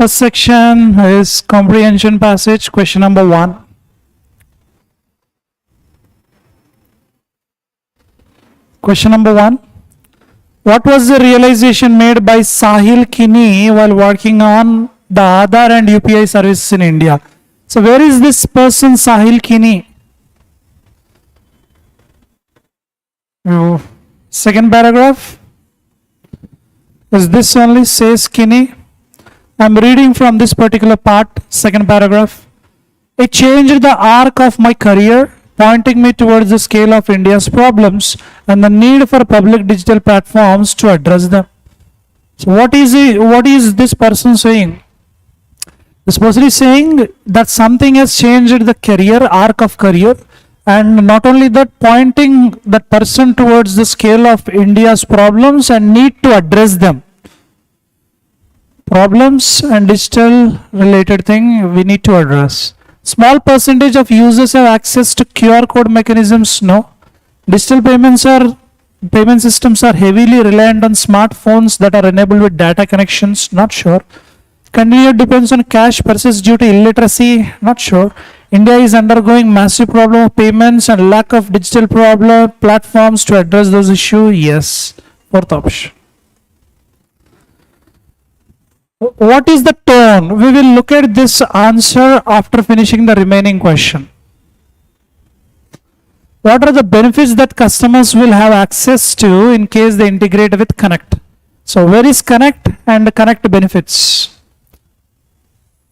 First section is comprehension passage, question number 1. Question number 1. What was the realization made by Sahil Kini while working on the Aadhaar and UPI services in India? So where is this person Sahil Kini? Second paragraph. Is this only says Kini? I'm reading from this particular part, second paragraph. It changed the arc of my career, pointing me towards the scale of India's problems and the need for public digital platforms to address them. So what is this person saying? This person is saying that something has changed the career, arc of career, and not only that, pointing that person towards the scale of India's problems and need to address them. Problems and digital related thing we need to address. Small percentage of users have access to QR code mechanisms. No. Digital payment systems are heavily reliant on smartphones that are enabled with data connections. Not sure. Continued depends on cash purchase due to illiteracy. Not sure. India is undergoing massive problem of payments and lack of digital platforms to address those issues. Yes. Fourth option. What is the tone? We will look at this answer after finishing the remaining question. What are the benefits that customers will have access to in case they integrate with Connect? So where is Connect and Connect benefits?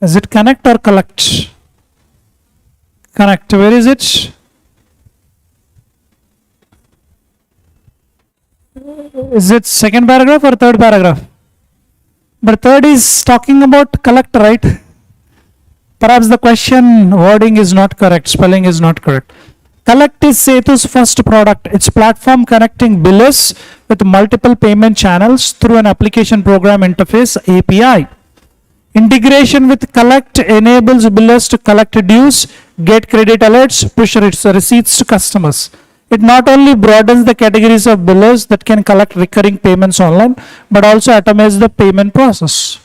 Is it Connect or Collect? Connect, where is it? Is it second paragraph or third paragraph? But third is talking about collect, right? Perhaps the question wording is not correct, spelling is not correct. Collect is Setu's first product. It's platform connecting billers with multiple payment channels through an application program interface API. Integration with Collect enables billers to collect dues, get credit alerts, push receipts to customers. It not only broadens the categories of billers that can collect recurring payments online, but also automates the payment process.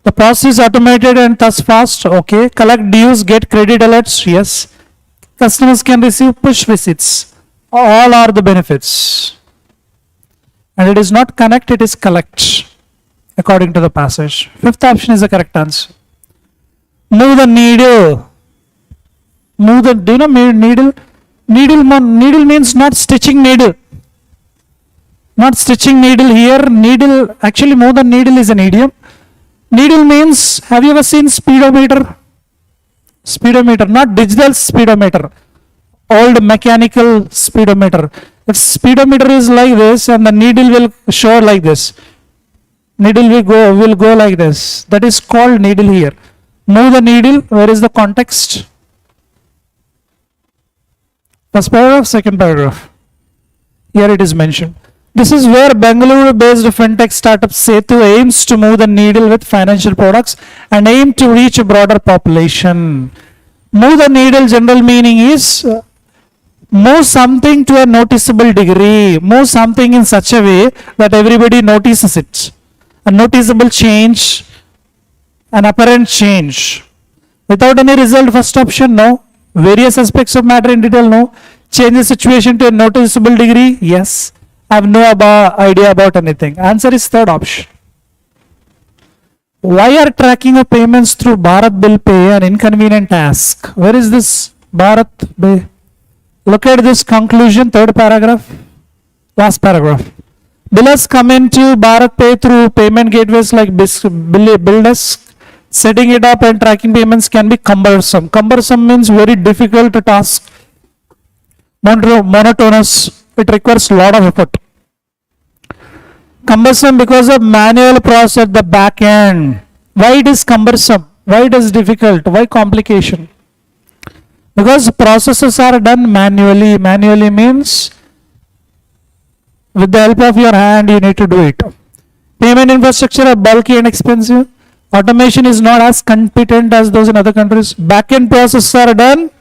The process is automated and thus fast. Okay. Collect dues, get credit alerts. Yes. Customers can receive push receipts. All are the benefits. And it is not connect, it is collect, according to the passage. Fifth option is the correct answer. Move the needle. Move the, do you know needle? Needle means not stitching needle. Not stitching needle here. Needle, actually move the needle is an idiom. Needle means, have you ever seen speedometer? Speedometer, not digital speedometer. Old mechanical speedometer. If speedometer is like this and the needle will show like this. Needle will go like this. That is called needle here. Move the needle. Where is the context? First paragraph, second paragraph. Here it is mentioned. This is where Bengaluru-based fintech startup Setu aims to move the needle with financial products and aim to reach a broader population. Move the needle general meaning is move something to a noticeable degree. Move something in such a way that everybody notices it. A noticeable change, an apparent change. Without any result, first option, no. Various aspects of matter in detail, no. Change the situation to a noticeable degree, yes. I have no idea about anything. Answer is third option. Why are tracking of payments through Bharat Bill Pay an inconvenient task? Where is this Bharat Bill? Look at this conclusion, third paragraph, last paragraph. Billers come into Bharat Pay through payment gateways like BillDesk. Setting it up and tracking payments can be cumbersome. Cumbersome means very difficult task, monotonous. It requires a lot of effort. Cumbersome because of manual process at the back end. Why it is cumbersome? Why it is difficult? Why complication? Because processes are done manually. Manually means with the help of your hand you need to do it. Payment infrastructure are bulky and expensive. Automation is not as competent as those in other countries. Back-end processes are done.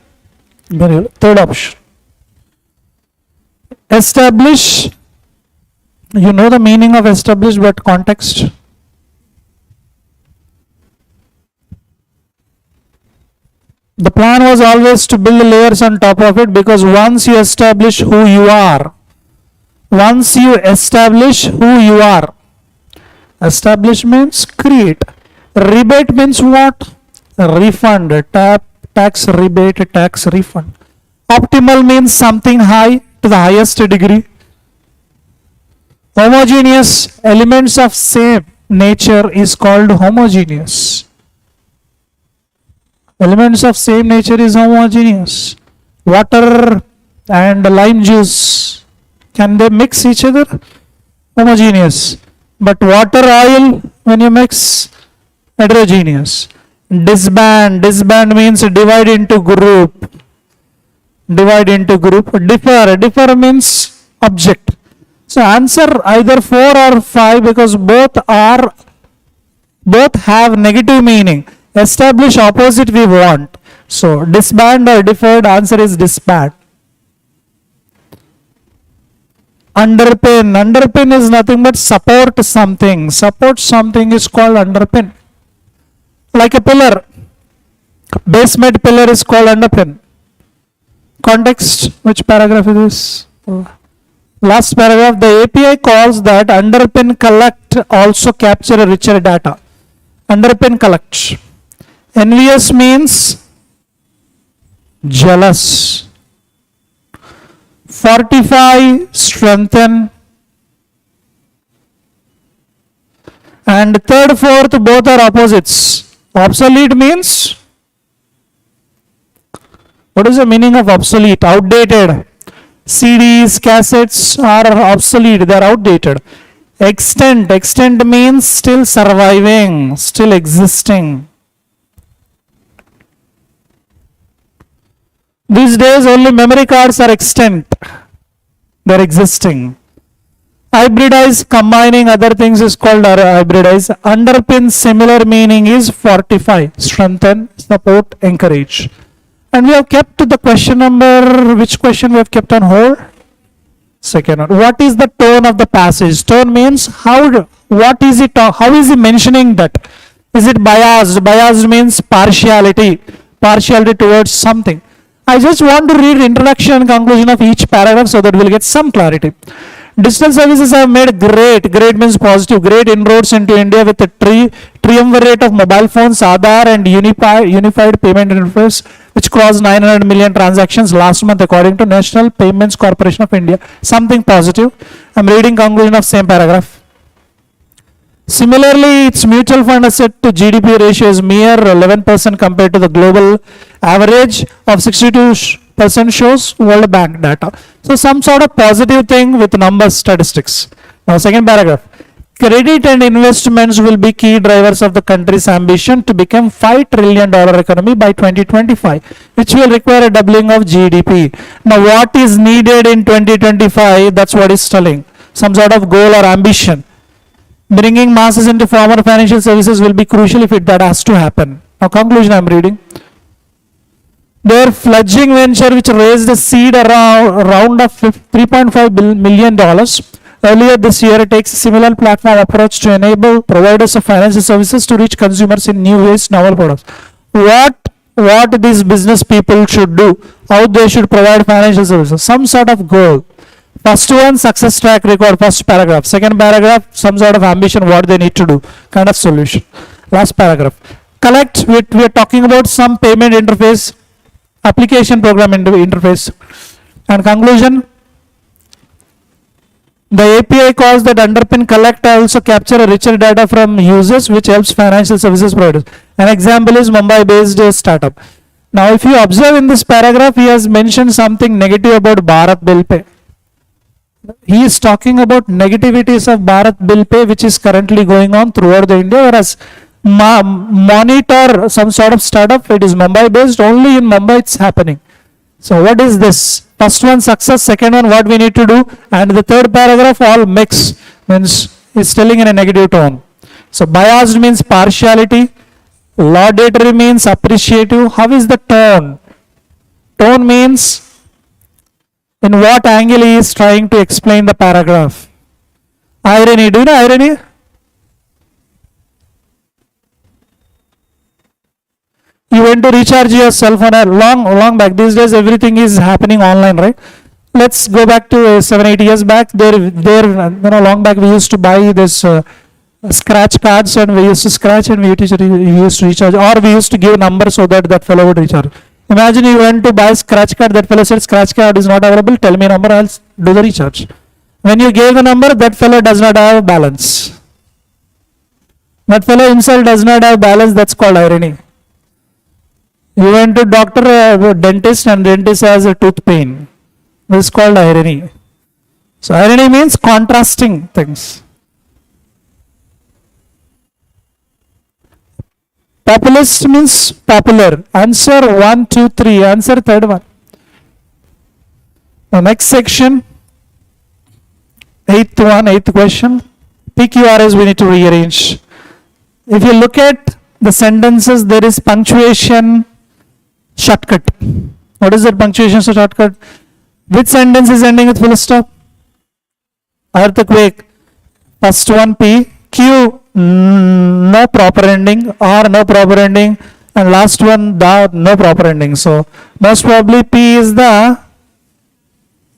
Third option. Establish. You know the meaning of establish, but context. The plan was always to build layers on top of it, because once you establish who you are, establish means create. Rebate means what? Refund. Tax rebate, tax refund. Optimal means something high to the highest degree. Homogeneous, elements of same nature is called homogeneous. Elements of same nature is homogeneous. Water and lime juice, can they mix each other? Homogeneous. But water, oil, when you mix, heterogeneous. Disband means divide into group. Differ means object. So answer either 4 or 5, because both have negative meaning. Establish, opposite we want. So disband or deferred, answer is disband. Underpin is nothing but support something. Support something is called underpin. Like a pillar. Basement pillar is called underpin. Context, which paragraph is this? Last paragraph, the API calls that underpin collect also capture richer data. Underpin collect. Envious means jealous. Fortify, strengthen. And third, fourth, both are opposites. Obsolete means, what is the meaning of obsolete? Outdated. CDs, cassettes are obsolete, they are outdated. Extent means still surviving, still existing. These days only memory cards are extant, they are existing. Hybridize, combining other things is called hybridize. Underpin, similar meaning is fortify, strengthen, support, encourage. And we have kept the question number, which question we have kept on hold? Second one. What is the tone of the passage? Tone means what is it, how is he mentioning that? Is it biased? Biased means partiality towards something. I just want to read introduction and conclusion of each paragraph so that we'll get some clarity. Digital services have made great means positive, great inroads into India with a triumvirate of mobile phones, Aadhaar and unified payment interface, which crossed 900 million transactions last month according to National Payments Corporation of India. Something positive. I'm reading conclusion of same paragraph. Similarly, its mutual fund asset to GDP ratio is mere 11% compared to the global average of 62% shows World Bank data. So some sort of positive thing with numbers, statistics. Now second paragraph. Credit and investments will be key drivers of the country's ambition to become $5 trillion economy by 2025, which will require a doubling of GDP. Now what is needed in 2025? That's what is telling. Some sort of goal or ambition. Bringing masses into formal financial services will be crucial if that has to happen. Now conclusion I am reading. Their fledgling venture, which raised a seed around of $3.5 million earlier this year, takes a similar platform approach to enable providers of financial services to reach consumers in new ways, novel products. What these business people should do, how they should provide financial services, some sort of goal. First one, success track record, first paragraph. Second paragraph, some sort of ambition, what they need to do, kind of solution. Last paragraph. Collect, we are talking about some payment interface, application program interface. And conclusion, the API calls that underpin collect also capture a richer data from users, which helps financial services providers. An example is Mumbai based startup. Now if you observe in this paragraph, he has mentioned something negative about Bharat Bill Pay. He is talking about negativities of Bharat Bill Pay, which is currently going on throughout the India, whereas Monitor, some sort of startup, it is Mumbai based, only in Mumbai it's happening. So what is this? First one, success. Second one, what we need to do. And the third paragraph, all mix, means is telling in a negative tone. So biased means partiality. Laudatory means appreciative. How is the tone? Tone means in what angle he is trying to explain the paragraph. Irony. Do you know irony? You went to recharge your cell phone long back. These days everything is happening online, right? Let's go back to 7-8 years back. There, long back we used to buy this scratch cards, and we used to scratch and we used to recharge, or we used to give number so that fellow would recharge. Imagine you went to buy scratch card, that fellow said scratch card is not available, tell me number, I'll do the recharge. When you gave the number, that fellow does not have balance. That fellow himself does not have balance, that's called irony. You went to doctor, dentist, and dentist has a tooth pain. This is called irony. So irony means contrasting things. Populist means popular. Answer 1, 2, 3. Answer third one. The next section, eighth question. PQRS we need to rearrange. If you look at the sentences, there is punctuation shortcut. What is that punctuation shortcut? Which sentence is ending with full stop? Earthquake. First one P. Q, no proper ending, or no proper ending, and last one the no proper ending. So most probably P is the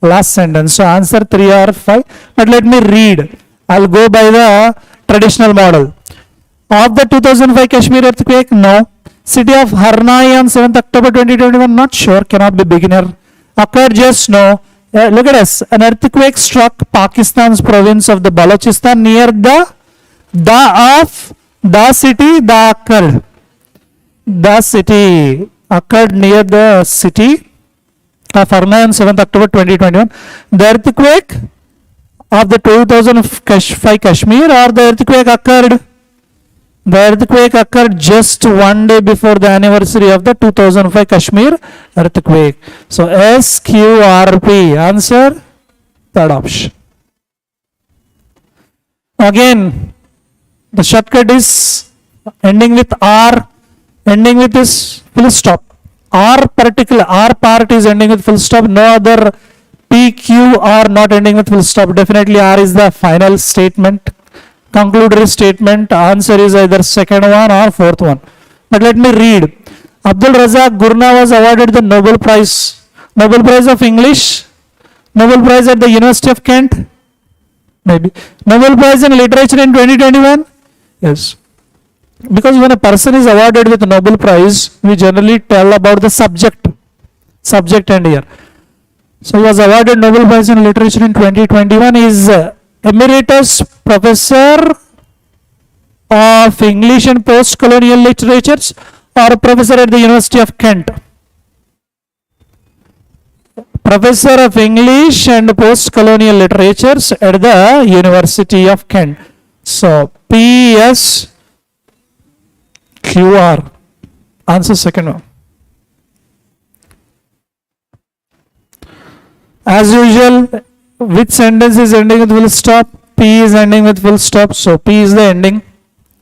last sentence. So answer 3 or 5. But let me read. I'll go by the traditional model. Of the 2005 Kashmir earthquake, no. City of Harnai on 7th October 2021, not sure, cannot be beginner. Occurred just no. Look at this. An earthquake struck Pakistan's province of the Balochistan near the city, the city occurred near the city of Harnai on 7th October 2021. The earthquake of the 2005 Kashmir, or the earthquake occurred? The earthquake occurred just one day before the anniversary of the 2005 Kashmir earthquake. So SQRP. Answer third option. Again, the shortcut is ending with R, ending with this full stop. R part is ending with full stop. No other P, Q are not ending with full stop. Definitely R is the final statement, conclusory statement. Answer is either second one or fourth one. But let me read. Abdul Razak Gurna was awarded the Nobel Prize. Nobel Prize of English. Nobel Prize at the University of Kent. Maybe. Nobel Prize in Literature in 2021. Yes. Because when a person is awarded with a Nobel Prize, we generally tell about the subject and year. So he was awarded Nobel Prize in Literature in 2021. He is Emeritus Professor of English and Post-Colonial Literatures, or Professor at the University of Kent. Professor of English and Post-Colonial Literatures at the University of Kent. So PSQR. Answer second one. As usual, which sentence is ending with full stop? P is ending with full stop. So P is the ending,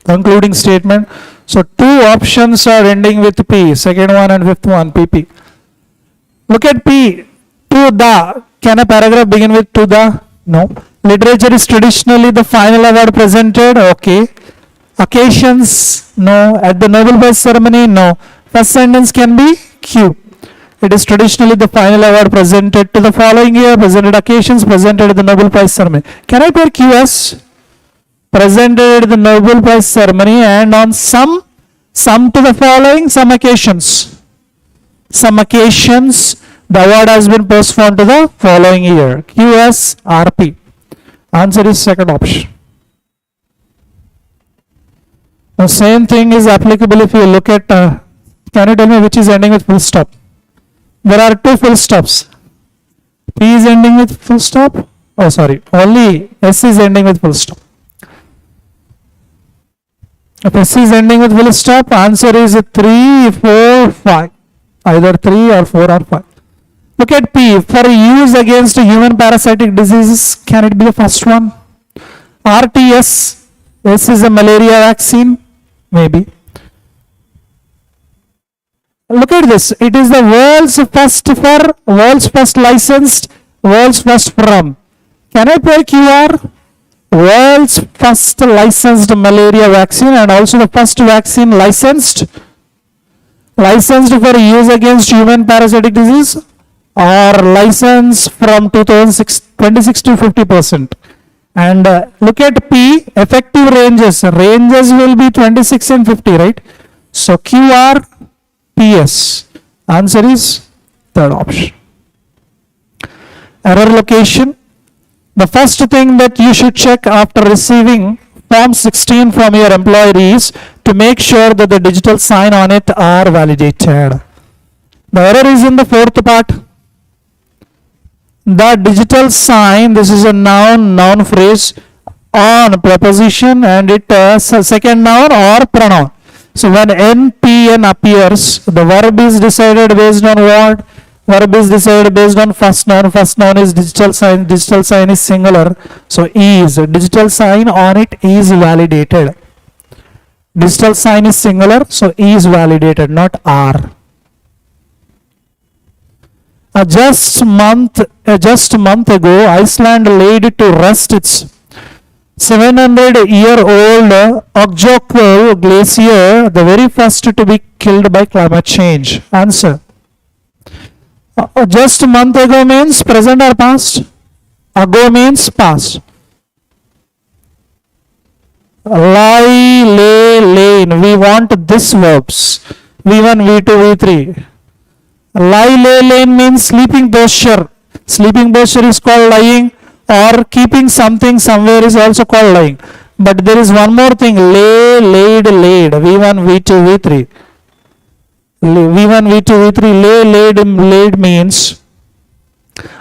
concluding statement. So two options are ending with P. Second one and fifth one, PP. Look at P. To the. Can a paragraph begin with to the? No. Literature is traditionally the final award presented. Okay. Occasions? No. At the Nobel Prize ceremony? No. First sentence can be Q. It is traditionally the final award presented to the following year, presented occasions, presented at the Nobel Prize ceremony. Can I pair QS? Presented at the Nobel Prize ceremony and on some to the following, some occasions. Some occasions, the award has been postponed to the following year. QS, RP. Answer is second option. The same thing is applicable if you look at, can you tell me which is ending with full stop? There are two full stops. P is ending with full stop. Oh, sorry. Only S is ending with full stop. If S is ending with full stop, answer is 3, 4, 5. Either 3 or 4 or 5. Look at P. For use against human parasitic diseases, can it be the first one? RTS. S is a malaria vaccine. Maybe. Look at this. It is the world's first licensed, world's first from. Can I pair QR? World's first licensed malaria vaccine and also the first vaccine licensed licensed for use against human parasitic disease, or license from 2006 26 to 50%. And look at P, effective ranges. Ranges will be 26 and 50, right? So QR, PS. Answer is third option. Error location. The first thing that you should check after receiving Form 16 from your employer is to make sure that the digital sign on it are validated. The error is in the fourth part. The digital sign, this is a noun phrase on preposition, and it second noun or pronoun. So when NPN appears, the verb is decided based on what? Verb is decided based on first noun. First noun is digital sign is singular. So is, digital sign on it is validated. Digital sign is singular, so is validated, not are. Just a month ago, Iceland laid to rest its 700-year-old Öksjökull glacier, the very first to be killed by climate change. Answer. Just a month ago means present or past? Ago means past. Lie, lay, lain. We want this verbs. V1, V2, V3. Lie, lay, lain means sleeping posture. Sleeping posture is called lying, or keeping something somewhere is also called lying. But there is one more thing. Lay, laid, laid. V1, V2, V3. V1, V2, V3. Lay, laid means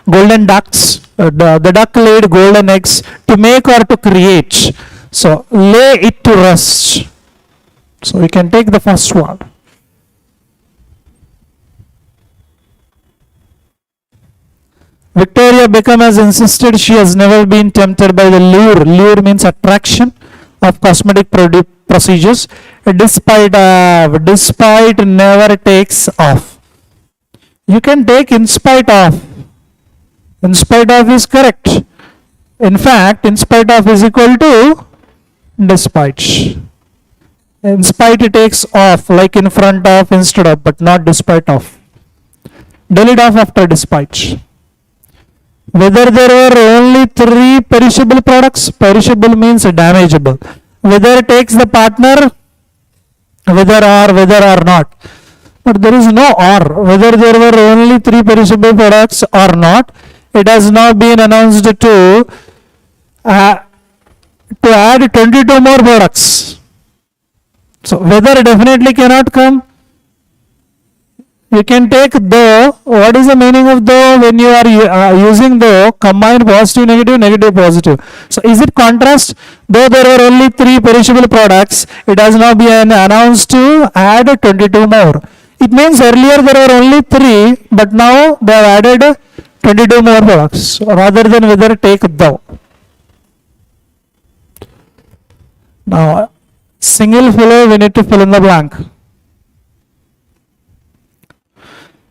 golden ducks. The duck laid golden eggs to make or to create. So lay it to rest. So we can take the first one. Victoria Beckham has insisted she has never been tempted by the lure. Lure means attraction of cosmetic procedures. Despite never takes off. You can take in spite of. In spite of is correct. In fact, in spite of is equal to despite. In spite it takes off, like in front of, instead of, but not despite of. Delete off after despite. Whether there were only 3 perishable products, perishable means damageable. Whether takes the partner, whether or not. But there is no or. Whether there were only 3 perishable products or not, it has now been announced to add 22 more products. So whether definitely cannot come. You can take though. What is the meaning of though when you are using though? Combine positive, negative, negative, positive. So is it contrast? Though there were only 3 perishable products, it has now been announced to add 22 more. It means earlier there were only 3, but now they have added 22 more products, rather than whether take though. Now, single filler, we need to fill in the blank.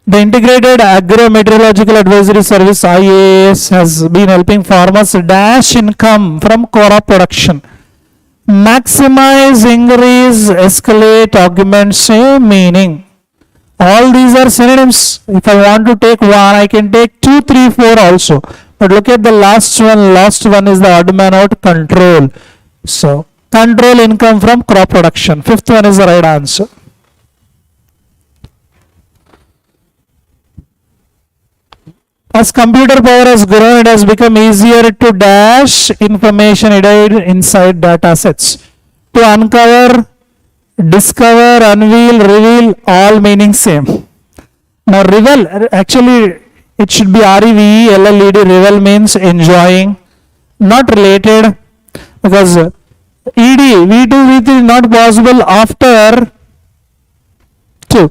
The Integrated Agro-Meteorological Advisory Service IAS has been helping farmers dash income from crop production. Maximize, increase, escalate, augment, same meaning. All these are synonyms. If I want to take one, I can take 2, 3, 4 also. But look at the last one. Last one is the odd man out, control. So, control income from crop production. 5th one is the right answer. As computer power has grown, it has become easier to dash information hidden inside data sets. To uncover, discover, unveil, reveal, all meaning same. Now revel, actually it should be REVELLED. Revel means enjoying, not related, because ED, V2, V3 not possible after to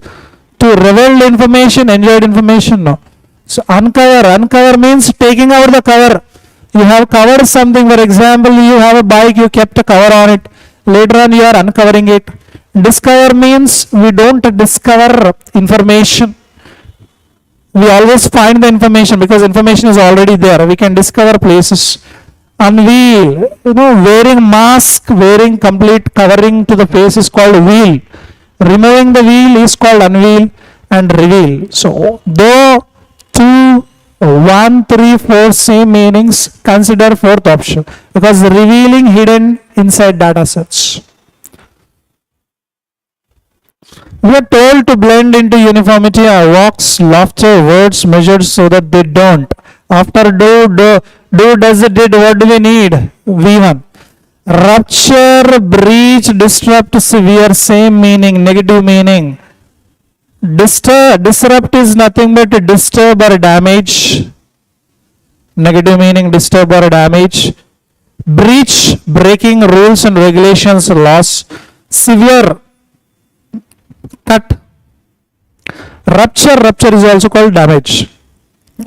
revealed information, enjoyed information, no. So uncover means taking out the cover. You have covered something, for example, you have a bike, you kept a cover on it. Later on you are uncovering it. Discover means we don't discover information. We always find the information because information is already there. We can discover places. Unveil, wearing mask, wearing complete covering to the face is called veil. Removing the wheel is called unveil and reveal. So though 2, 1, 3, 4 same meanings, consider fourth option because revealing hidden inside data sets. We are told to blend into uniformity our walks, laughter, words measured so that they don't. After do, does, did, what do we need? V1. Rupture, breach, disrupt, severe, same meaning, negative meaning. Disrupt is nothing but disturb or damage. Negative meaning, disturb or damage. Breach, breaking rules and regulations, loss. Severe, cut. Rupture is also called damage.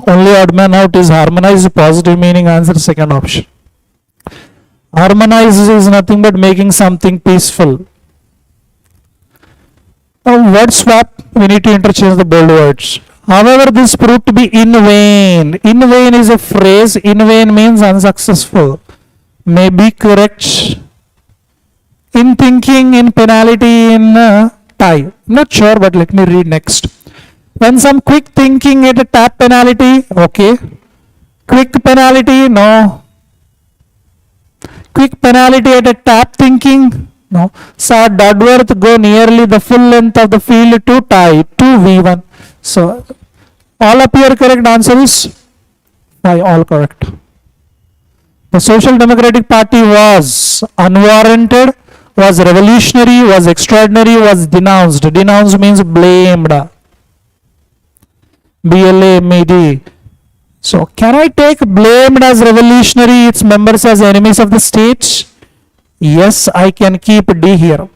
Only odd man out is harmonize, positive meaning, answer second option. Harmonize is nothing but making something peaceful. Word swap, we need to interchange the bold words. However, this proved to be in vain. In vain is a phrase. In vain means unsuccessful. May be correct. In thinking, in penalty, in tie. Not sure, but let me read next. When some quick thinking at a tap penalty, okay. Quick penalty, no. Quick penalty at a tap thinking, no. Saw Dudworth go nearly the full length of the field to tie, 2v1. So, all appear correct answers? Why all correct? The Social Democratic Party was unwarranted, was revolutionary, was extraordinary, was denounced. Denounced means blamed. BLAMED. So, can I take blamed as revolutionary, its members as enemies of the state? Yes, I can keep D here.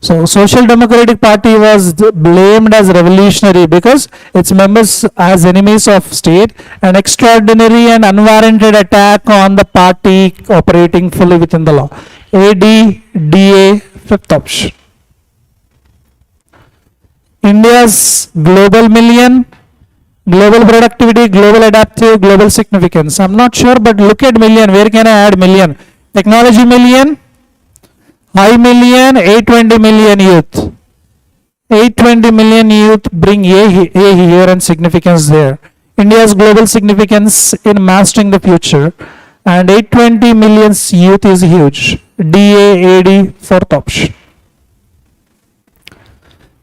So, Social Democratic Party was blamed as revolutionary because its members as enemies of state, an extraordinary and unwarranted attack on the party operating fully within the law. ADDA, fifth option. India's global million, global productivity, global adaptive, global significance. I'm not sure, but look at million. Where can I add million? Technology million, high million, 820 million youth. 820 million youth bring A here and significance there. India's global significance in mastering the future. And 820 million youth is huge. DAAD, fourth option.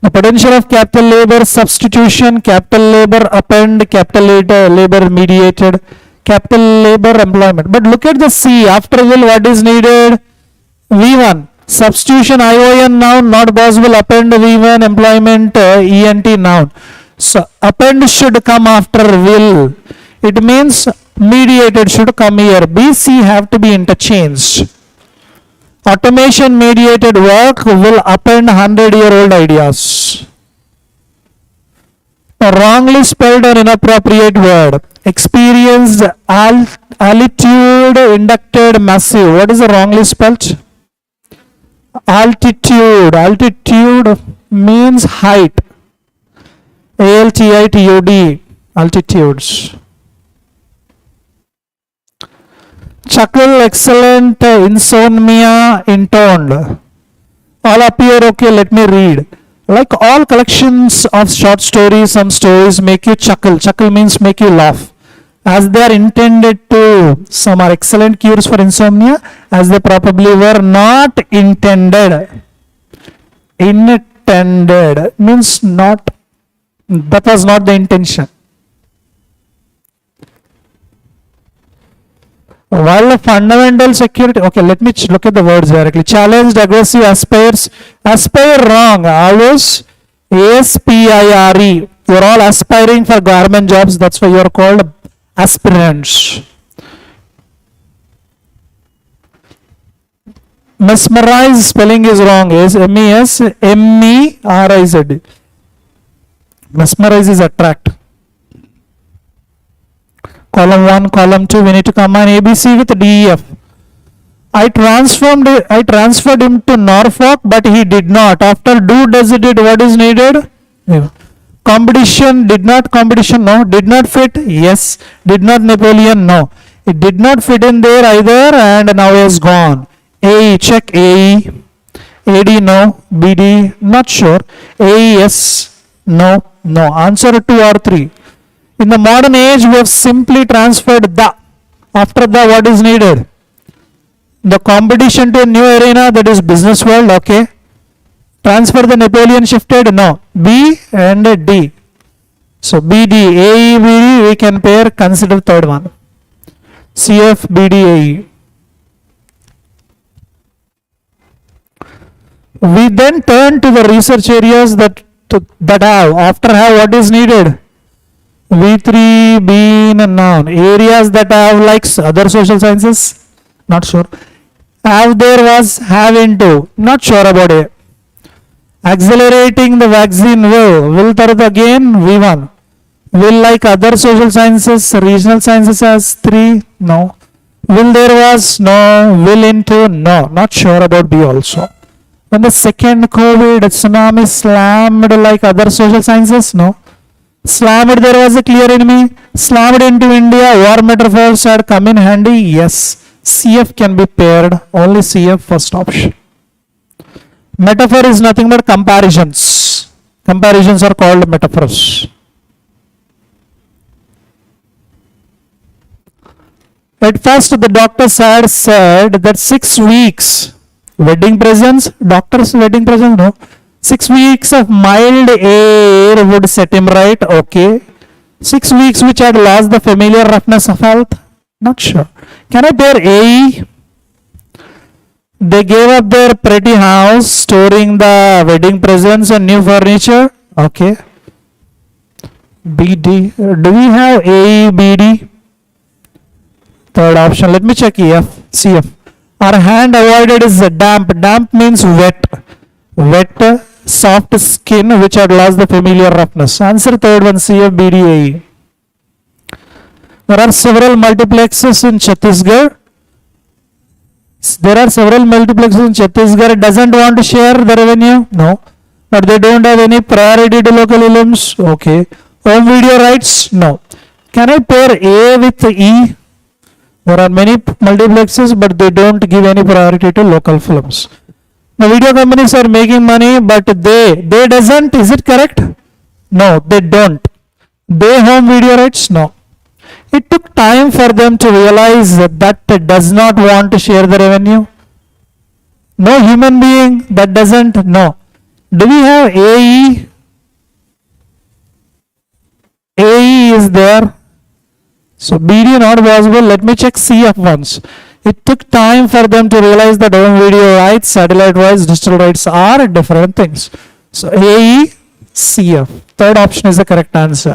The potential of capital labor substitution, capital labor append, capital labor mediated, capital labor employment. But look at the C. After will, what is needed? V1. Substitution ION noun, not possible. Append V1, employment ENT noun. So, append should come after will. It means mediated should come here. B, C have to be interchanged. Automation mediated work will append 100-year-old ideas. A wrongly spelled or inappropriate word. Experienced, altitude, inducted, massive. What is the wrongly spelled? Altitude. Altitude means height. ALTITUD. Altitudes. Chuckle, excellent, insomnia, intoned. All appear okay, let me read. Like all collections of short stories, some stories make you chuckle. Chuckle means make you laugh. As they are intended to, some are excellent cures for insomnia, as they probably were not intended. Intended means not, that was not the intention. While the fundamental security, okay, let me look at the words directly. Challenged, aggressive, aspires, aspire wrong, always ASPIRE. You're all aspiring for government jobs, that's why you're called aspirants. Mesmerize, spelling is wrong, is MESMERIZ. Mesmerize is attract. Column 1, column 2, we need to combine ABC with DEF. I transferred him to Norfolk, but he did not. After do, does, did, what is needed? Competition, did not competition, no. Did not fit, yes. Did not Napoleon, no. It did not fit in there either, and now he is gone. AE, check AE. AD, no. BD, not sure. AE, yes. No, no. Answer 2 or 3. In the modern age, we have simply transferred the. After the, what is needed? The competition to a new arena, that is business world, okay. Transfer the Napoleon shifted, no. B and D. So BD, AE, BD, we can pair, consider third one. CF, BD, AE. We then turn to the research areas that have, after have what is needed? V3, being and noun. Areas that have like other social sciences, not sure. Have there was, have into, not sure about it. Accelerating the vaccine will tarth again V1. Will like other social sciences, regional sciences as 3, no. Will there was, no. Will into, no. Not sure about B also. When the second COVID tsunami slammed like other social sciences, no. Slammed, there was a clear enemy. Slammed into India, war metaphors had come in handy, yes. CF can be paired, only CF first option. Metaphor is nothing but comparisons. Comparisons are called metaphors. At first, the doctors had said that 6 weeks wedding presents, doctor's wedding presents, no. 6 weeks of mild air would set him right, okay. 6 weeks which had lost the familiar roughness of health, not sure. Can I pair AE? They gave up their pretty house, storing the wedding presents and new furniture, okay. BD, do we have AE, BD? Third option, let me check EF, CF. Our hand avoided is damp. Damp means wet. Wet, soft skin which had lost the familiar roughness. Answer third one, CF, BD, AE. There are several multiplexes in Chhattisgarh. Doesn't want to share the revenue? No. But they don't have any priority to local films? Okay. Home video rights? No. Can I pair A with E? There are many multiplexes, but they don't give any priority to local films. The video companies are making money, but they doesn't. Is it correct? No, they don't. They home video rights? No. It took time for them to realize that does not want to share the revenue. No human being that doesn't. No. Do we have AE? AE is there. So BD not possible. Let me check CF once. It took time for them to realize that home video rights, satellite rights, digital rights are different things. So AE, CF. Third option is the correct answer.